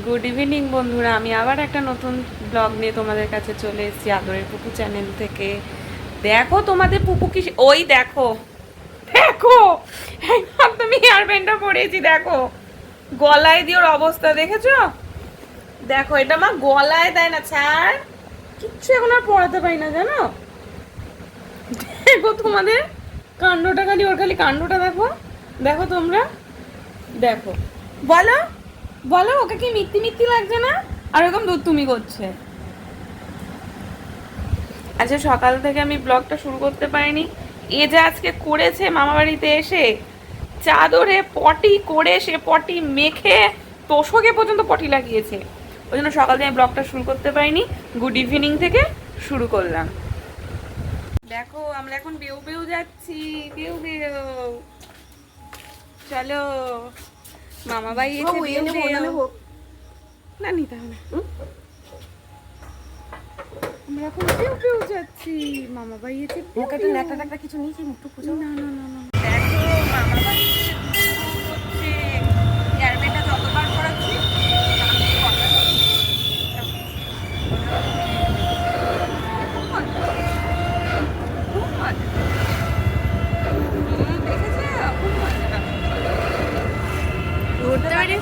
Good evening বন্ধুরা, আমি আবার একটা নতুন ব্লগ নিয়ে তোমাদের কাছে চলে এসেছি আদরের পুপু চ্যানেল থেকে। দেখো তোমাদের পুপু কি, ওই দেখো দেখো তুমি হেয়ার ব্যান্ডটা পরেছি, দেখো গলায় দিয়ে ওর অবস্থা দেখেছো? দেখো এটা মা গলায় দেয় না, ছাড়, কিচ্ছু এখন আর পড়াতে পারি না জানো। দেখো তোমাদের কাণ্ডটা, খালি ওর খালি কাণ্ডটা দেখো, দেখো তোমরা দেখো, বলো বলো ওকে কি মিথ্যি মিথ্যি লাগছে না? আর এরকম দুধ তুমি করছে। আজকে সকাল থেকে আমি ব্লগটা শুরু করতে পারিনি। এ যে আজকে করেছে মামা বাড়িতে এসে, চাদরে পটি করে সে পটি মেখে তোষকে পর্যন্ত পটি লাগিয়েছে। ওই জন্য সকাল থেকে ব্লগটা শুরু করতে পারিনি, গুড ইভিনিং থেকে শুরু করলাম। দেখো আমরা এখন বেউ বেউ যাচ্ছি, বেউ বেউ, চলো মামা বাড়ি এসে বেউ বেউ না নিতে হবে। আমরা এখন পেউ পেউ যাচ্ছি, মামা বাড়ি এসে মুখে তো ন্যাটা টাটা কিছু নিয়েছি, মুখটু পুজো। না না না না, দেখো মামা বাড়ি হচ্ছে এয়ারবেটা যতবার করাচ্ছি ঘুরতে পারি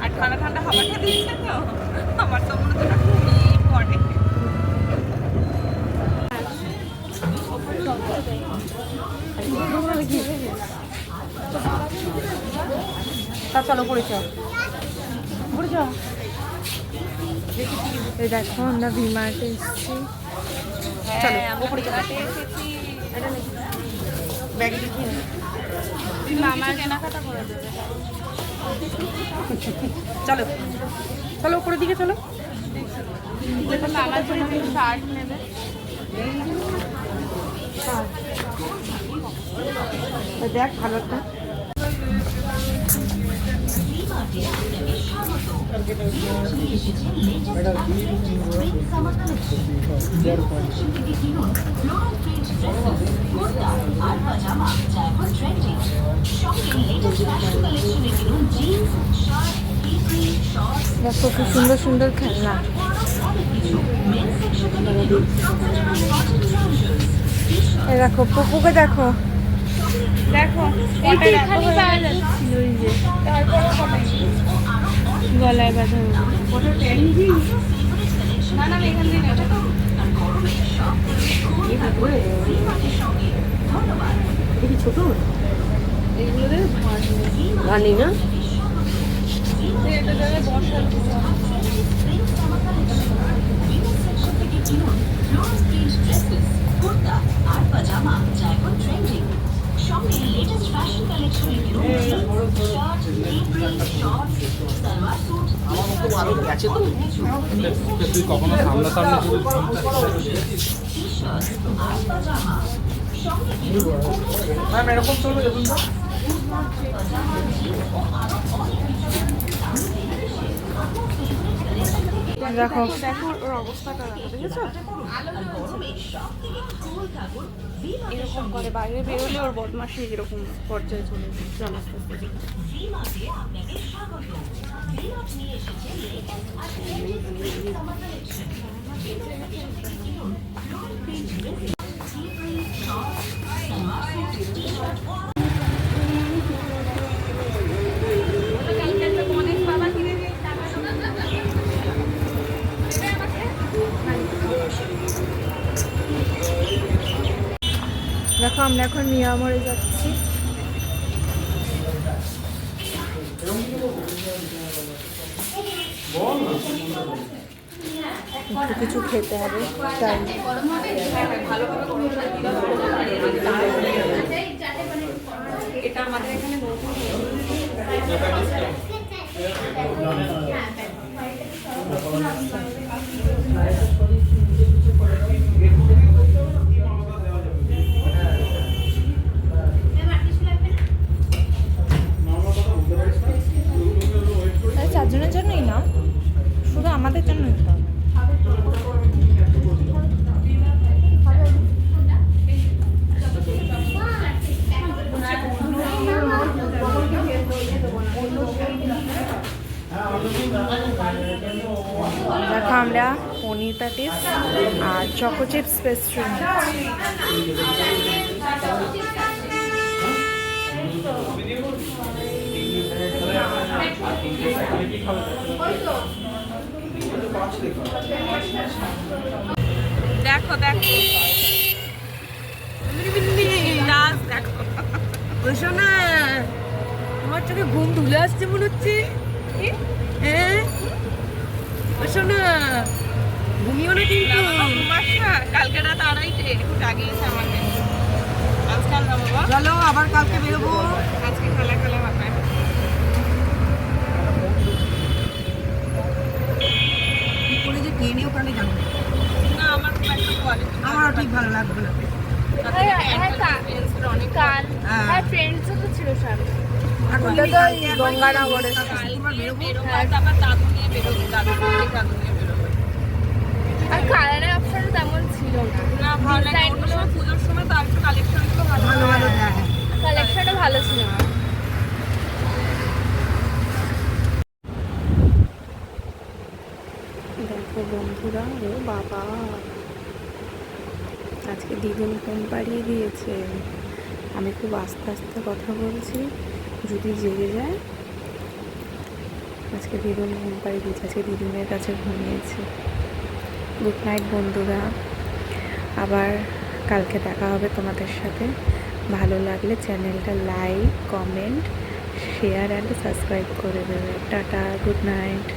আর ঠান্ডা ঠান্ডা হাওয়াটা দিচ্ছে তো, আমার তো মনে হচ্ছে খুবই পড়ে। তা চলো পড়ে যাও, পড়ে যাও। এই দেখো আমরা ভিমার্টে এসেছি। চলো উপরে ঘাটে এসেছি, ব্যাগে লিখে মামার কেনাকাটা করে দেবে। চলো চলো উপরের দিকে চলো। মামার জন্য শার্ট নেবে। দেখ ভালোটা। দেখো খুব সুন্দর সুন্দর খেলনা। এই দেখো পুকুকে দেখো, দেখো গলায় বাঁধা না না এখান থেকে ছোট রানি না এটা জায়গায় বসার তুই কখনো সামনাসামনি ম্যাম এরকম চলবে দেখুন তো। দেখো দেখো ওর অবস্থাটা দেখেছো? এরকম করে বাইরে বেরোলে ওর বদমাশি এরকম পর্যায়ে চলে যায়। দেখো আমরা এখন মিয়ামরে যাচ্ছি। একটু কিছু খেতে হবে তাই। এটা আমাদের এখানে চারজনের জন্যই না, শুধু আমাদের জন্যই তো। দেখো আমরা পনির প্যাটিস আর চকো চিপস পেস্ট্রি দেখো দেখো নাচ দেখো। বসো না, তোমার চোখে ঘুম ধুলে আসছে মনে হচ্ছে। হ্যাঁ বসো না, ঘুমিও না কিন্তু। কালকে রাত 2:30 একটু জাগিয়েছে আমাকে। আজকাল না বাবা, চলো আবার কালকে বেরোবো। আজকে খেলা খেলা মাথায়। কি করে যে কে নিয়ে ওখানে যাবো, না আমার খুব একটা কোয়ালিটি আমারও ঠিক ভালো লাগবে না। অনেক হ্যাঁ। ফ্রেন্ডসও তো ছিল সামনে। এখন ওটা তো কালকে একবার গঙ্গানগরে। তোমার বেরোবো। তারপর দাদু নিয়ে বেরোবো, দাদু নিয়ে বেরোবো। আর কালারের অপশন তেমন ছিল না, না ভালো লাগে, অন্য সময় পুজোর সময় তো আরেকটু কালেকশনগুলো ভালো ভালো ভালো লাগে। দেয়। কালেকশনও ভালো ছিল না। দেখো বন্ধুরা, ও বাবা আজকে দ্বিগুণ ঘুম পাড়িয়ে দিয়েছে। আমি খুব আস্তে আস্তে কথা বলছি, যদি জেগে যায়। আজকে দ্বিগুণ ঘুম পাড়িয়ে দিয়েছে, আজকে দিদুনের কাছে ঘুমিয়েছে। গুড নাইট বন্ধুরা, আবার কালকে দেখা হবে তোমাদের সাথে। ভালো লাগলে চ্যানেলটা like, comment, share and subscribe করে দেবে। Tata, good night.